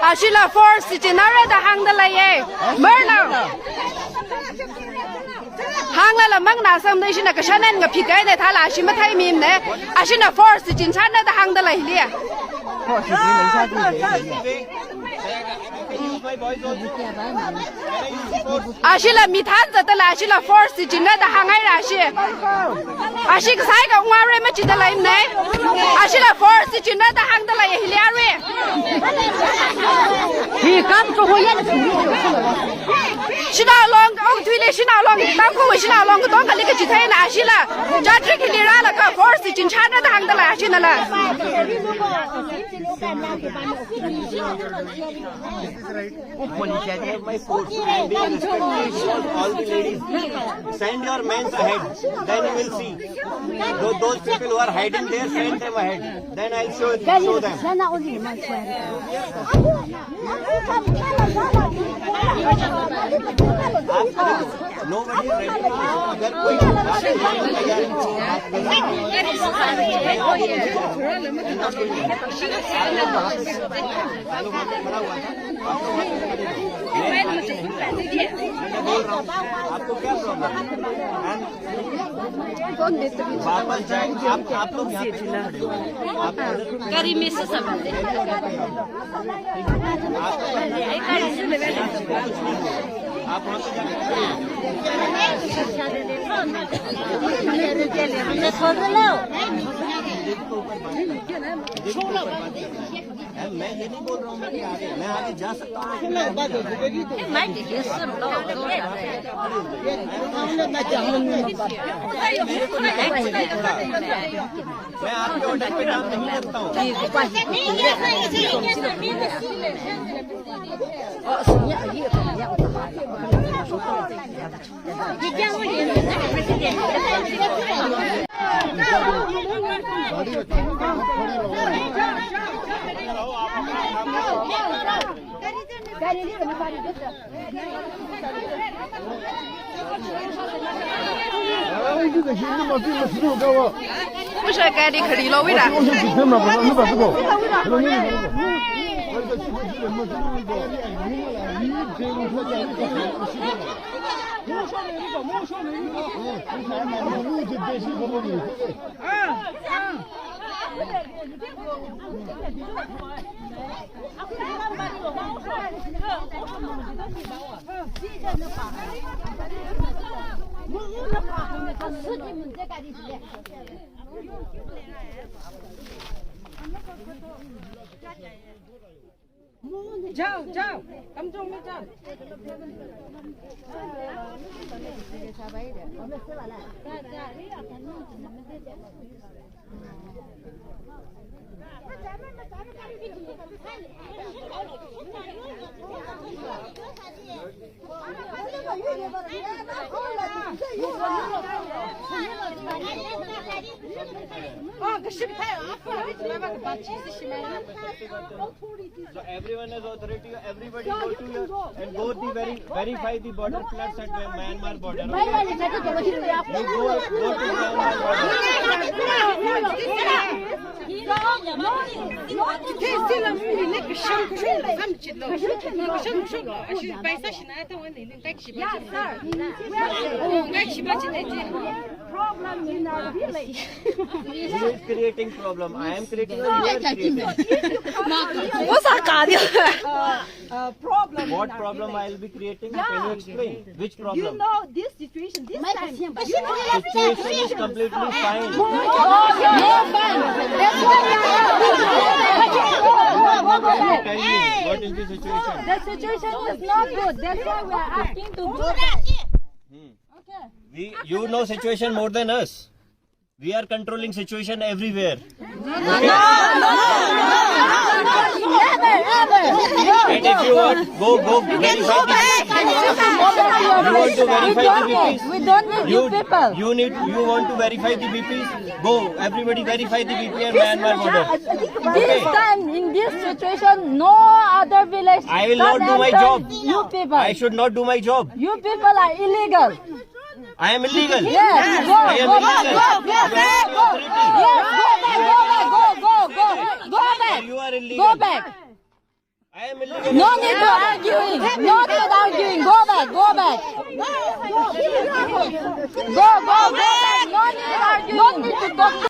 Ashila force generate the hang the lay. Murder. Hang la mang na sam de shina ka shanan ga phikai de thala shima thai mim ne ashina force jin chan na the hang the lay lia. Ashila mithan the la ashila force jin na the hangai ra shi. Ashik sai ga ngare ma chi the lay ne. Ashila force jin na the hang the lay lia re. He come to hoyen. Shina long oh twile shina long tam ko shina long dong ka lik chi thai na ashila jatri ki lira la ka force jin chan na the hang the lay ashina la. My force and be respectful all the ladies. Send your men ahead, then you will see. Those people who are hiding there, send them ahead. Then I'll show them. Nobody is ready to अगर कोई आपको क्या problem है? वापस जाएंगे आप लोग करी में से सब आप वहाँ पे मैं ये नहीं बोल रहा हूँ मैं आगे जा सकता हूँ मैं आपके ऑर्डर पे काम नहीं करता हूँ不是该的可以了，为啥？जाओ जाओ कम जो में जाओ So everyone has authority. Everybody go to your and go the verify the border flats at Myanmar border. Okay? You go to Myanmar border. Problem in our village. Who is creating problem? I am creating or you are creating? Problem. What problem I will be creating? Can you explain? Which You problem? know this situation this time. Situation is completely fine. Tell me, what is the situation? The situation is not good. That's why we are asking to do that. You know situation more than us. We are controlling situation everywhere. And if you want, go verify the BPs. You want to verify the BPs? We don't need you people. You want to verify the BPs? Go, everybody verify the BP and Myanmar border. This time, in this situation, no other village. I will not do my job. You people. I should not do my job. You people are illegal. I am illegal. Yes, go, I am go back, illegal. go, yes, go, yes, go back, You are illegal. go back, go back, go back, go back. I am illegal. No need to arguing, no need arguing, go back, go back. Go back, no need arguing, no need to talk.